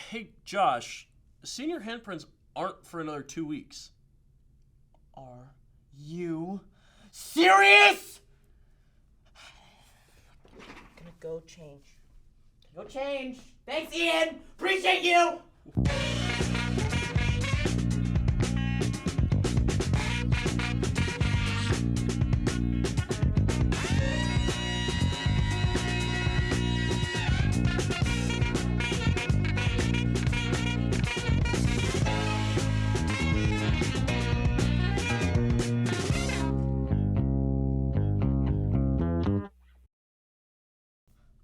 Hey, Josh, senior handprints aren't for another 2 weeks. Are you serious? I'm gonna go change. Go change. Thanks, Ian. Appreciate you.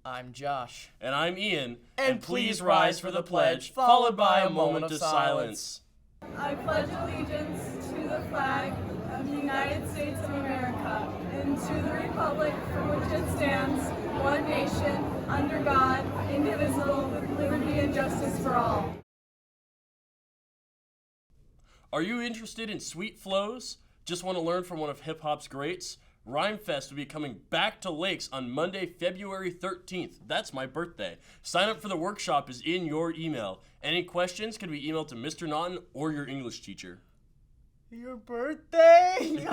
I'm Josh. And I'm Ian. And please rise for the pledge, followed by a moment of silence. I pledge allegiance to the flag of the United States of America and to the republic for which it stands, one nation, under God, indivisible, with liberty and justice for all. Are you interested in sweet flows? Just want to learn from one of hip-hop's greats? Rhymefest will be coming back to Lakes on Monday, February 13th. That's my birthday. Sign up for the workshop is in your email. Any questions can be emailed to Mr. Naughton or your English teacher. Your birthday?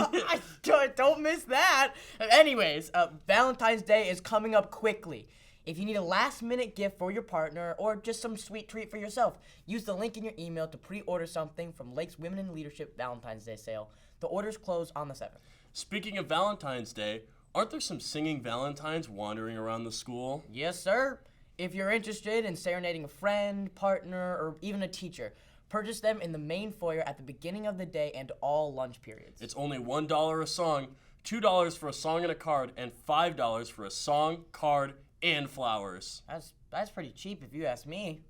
Don't miss that. Anyways, Valentine's Day is coming up quickly. If you need a last-minute gift for your partner or just some sweet treat for yourself, use the link in your email to pre-order something from Lake's Women in Leadership Valentine's Day sale. The orders close on the 7th. Speaking of Valentine's Day, aren't there some singing Valentines wandering around the school? Yes, sir. If you're interested in serenading a friend, partner, or even a teacher, purchase them in the main foyer at the beginning of the day and all lunch periods. It's only $1 a song, $2 for a song and a card, and $5 for a song, card, and flowers. That's pretty cheap if you ask me.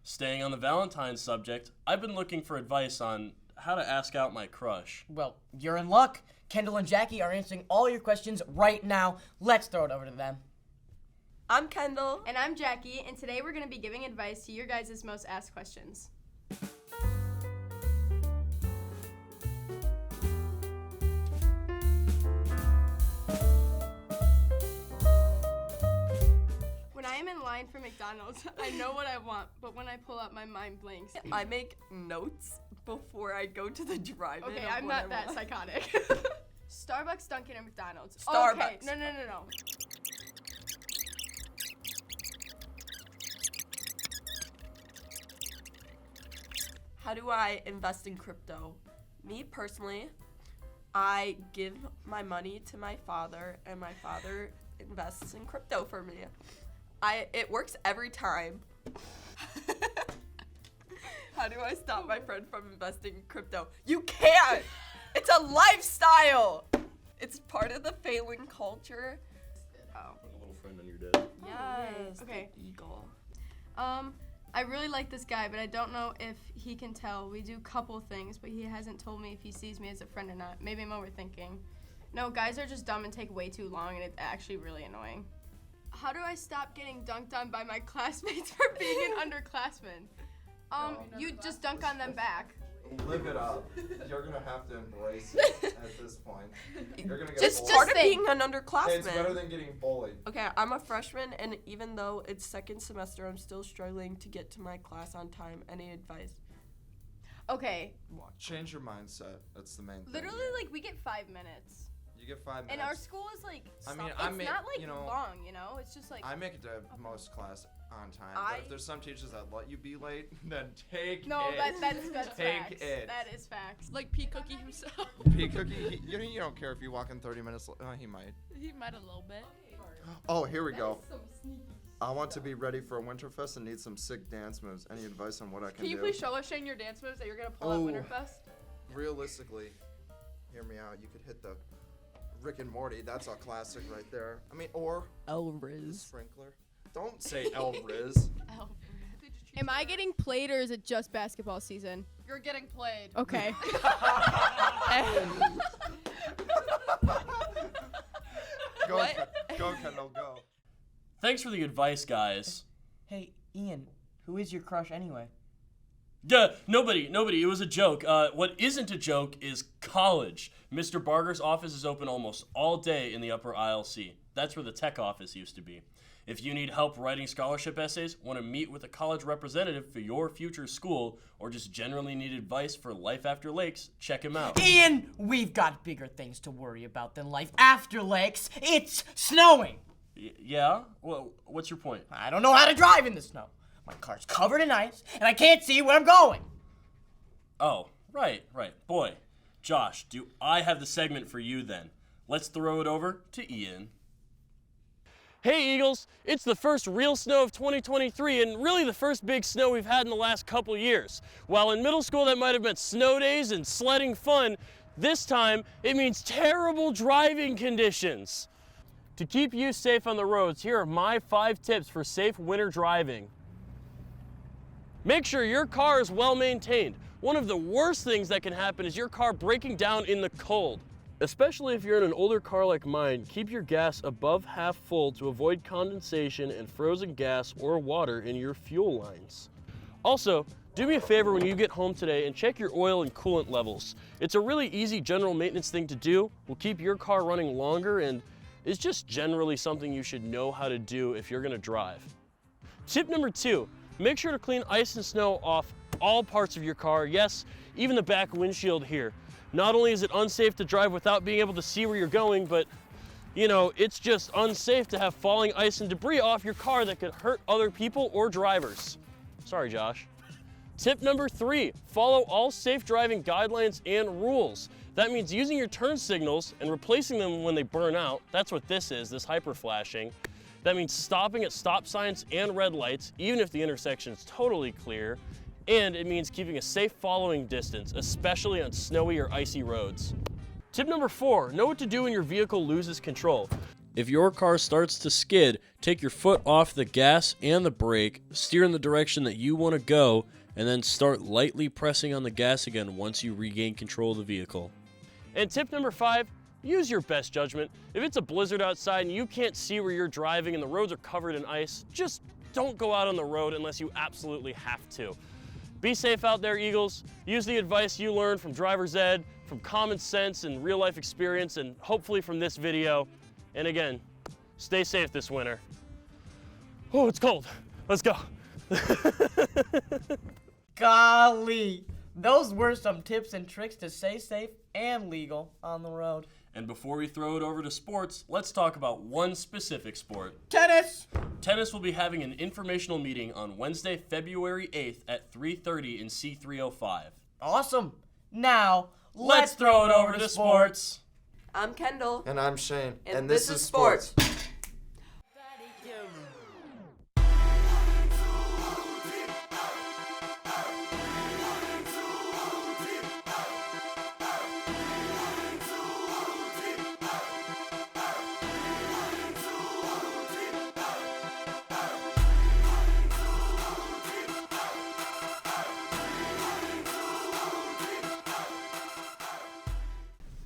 Staying on the Valentine's subject, I've been looking for advice on how to ask out my crush. Well, you're in luck. Kendall and Jackie are answering all your questions right now. Let's throw it over to them. I'm Kendall. And I'm Jackie, and today we're going to be giving advice to your guys' most asked questions. When I am in line for McDonald's, I know what I want, but when I pull up, my mind blanks. I make notes before I go to the drive-in. Okay, I'm not that psychotic. Starbucks, Dunkin', or McDonald's? Starbucks. Okay, no. How do I invest in crypto? Me personally, I give my money to my father, and my father invests in crypto for me. It works every time. How do I stop my friend from investing in crypto? You can't! It's a lifestyle! It's part of the Phelan culture. Oh. Put a little friend on your dead. Yes. Okay. The eagle. I really like this guy, but I don't know if he can tell. We do couple things, but he hasn't told me if he sees me as a friend or not. Maybe I'm overthinking. No, guys are just dumb and take way too long, and it's actually really annoying. How do I stop getting dunked on by my classmates for being an underclassman? You just dunk on them back. Live it up. You're gonna have to embrace it at this point. You're gonna get It's bullied. part of being an underclassman. It's better than getting bullied. Okay, I'm a freshman, and even though it's second semester, I'm still struggling to get to my class on time. Any advice? Okay, Change your mindset. That's the main thing. literally, like, we get 5 minutes. You get 5 minutes. And our school is, like, I mean, it's I make- not, like, you know, long, you know? It's just, like... I make it to most class on time. I- But if there's some teachers that let you be late, then take No, it. that's Take facts. it. That is facts. Like P. Cookie himself. P. Cookie, you don't care if you walk in 30 minutes. He might. He might a little bit. Oh, here we go. I want to be ready for a Winterfest and need some sick dance moves. Any advice on what I can do? Can you please show us, Shane, your dance moves that you're going to pull at Winterfest? Realistically, hear me out. You could hit the Rick and Morty. That's a classic right there. I mean, or the Elriz. sprinkler. Don't say Elriz. Am I getting played, or is it just basketball season? You're getting played. Okay. Go, Kendall, go. Thanks for the advice, guys. Hey, Ian, who is your crush anyway? Duh, nobody. It was a joke. What isn't a joke is college. Mr. Barger's office is open almost all day in the upper aisle C. That's where the tech office used to be. If you need help writing scholarship essays, want to meet with a college representative for your future school, or just generally need advice for life after lakes, check him out. Ian, we've got bigger things to worry about than life after lakes. It's snowing. Yeah? Well, what's your point? I don't know how to drive in the snow. My car's covered in ice, and I can't see where I'm going. Oh, right. Boy, Josh, do I have the segment for you then. Let's throw it over to Ian. Hey Eagles, it's the first real snow of 2023 and really the first big snow we've had in the last couple years. While in middle school that might have meant snow days and sledding fun, this time it means terrible driving conditions. To keep you safe on the roads, here are my 5 tips for safe winter driving. Make sure your car is well maintained. One of the worst things that can happen is your car breaking down in the cold. Especially if you're in an older car like mine, keep your gas above half full to avoid condensation and frozen gas or water in your fuel lines. Also, do me a favor when you get home today and check your oil and coolant levels. It's a really easy general maintenance thing to do, will keep your car running longer, and is just generally something you should know how to do if you're gonna drive. Tip number 2, make sure to clean ice and snow off all parts of your car, yes, even the back windshield here. Not only is it unsafe to drive without being able to see where you're going, but it's just unsafe to have falling ice and debris off your car that could hurt other people or drivers. Sorry, Josh. Tip number 3, follow all safe driving guidelines and rules. That means using your turn signals and replacing them when they burn out. That's what this is, this hyper flashing. That means stopping at stop signs and red lights, even if the intersection is totally clear. And it means keeping a safe following distance, especially on snowy or icy roads. Tip number 4, know what to do when your vehicle loses control. If your car starts to skid, take your foot off the gas and the brake, steer in the direction that you want to go, and then start lightly pressing on the gas again once you regain control of the vehicle. And tip number 5, use your best judgment. If it's a blizzard outside and you can't see where you're driving and the roads are covered in ice, just don't go out on the road unless you absolutely have to. Be safe out there, Eagles. Use the advice you learned from driver's ed, from common sense and real life experience, and hopefully from this video. And again, stay safe this winter. Oh, it's cold. Let's go. Golly, those were some tips and tricks to stay safe and legal on the road. And before we throw it over to sports, let's talk about one specific sport. Tennis! Tennis will be having an informational meeting on Wednesday, February 8th at 3:30 in C305. Awesome. Now, Let's throw it over to sports. I'm Kendall. And I'm Shane. And this is sports.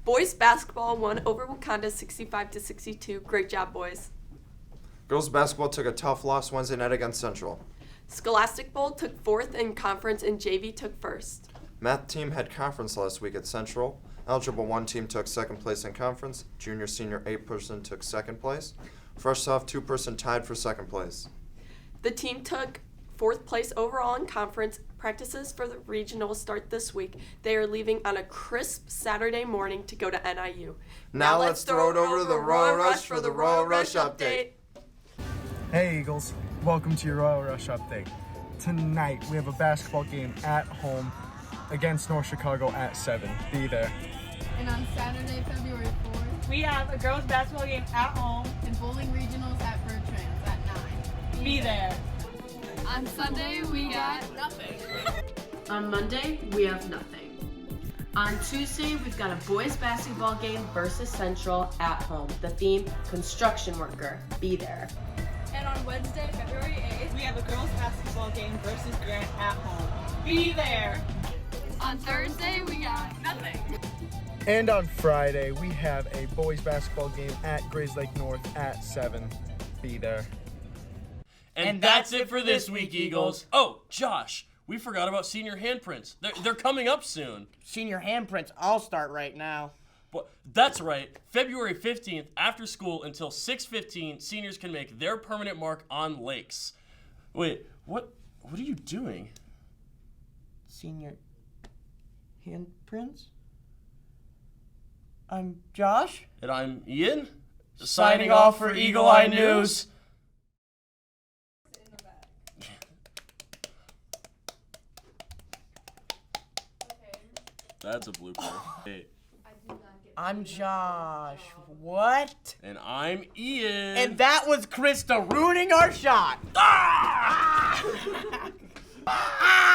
Boys basketball won over Wakanda 65-62. Great job, boys. Girls basketball took a tough loss Wednesday night against Central. Scholastic Bowl took 4th in conference and JV took 1st. Math team had conference last week at Central. Algebra 1 team took 2nd place in conference. Junior senior 8-person took 2nd place. Fresh soft 2-person tied for 2nd place. The team took 4th place overall in conference. Practices for the regional start this week. They are leaving on a crisp Saturday morning to go to NIU. Now let's throw it over to the Royal Rush for the Royal Rush update. Hey Eagles, welcome to your Royal Rush update. Tonight we have a basketball game at home against North Chicago at 7. Be there. And on Saturday, February 4th, We have a girls basketball game at home. and bowling regionals at Bertrand's at 9. Be there. On Sunday, we got nothing. On Monday, we have nothing. On Tuesday, we've got a boys basketball game versus Central at home. The theme, construction worker. Be there. And on Wednesday, February 8th, We have a girls basketball game versus Grant at home. Be there. On Thursday, we got nothing. And on Friday we have a boys basketball game at Grays Lake North at 7. Be there. And that's it for this week, Eagles. Oh, Josh, we forgot about senior handprints. They're coming up soon. Senior handprints, I'll start right now. That's right. February 15th, after school until 6:15, seniors can make their permanent mark on lakes. Wait, what are you doing? Senior handprints? I'm Josh. And I'm Ian. Signing off for Eagle Eye News. That's a blooper. Hey. I'm Josh. What? And I'm Ian. And that was Krista ruining our shot. Ah! Ah!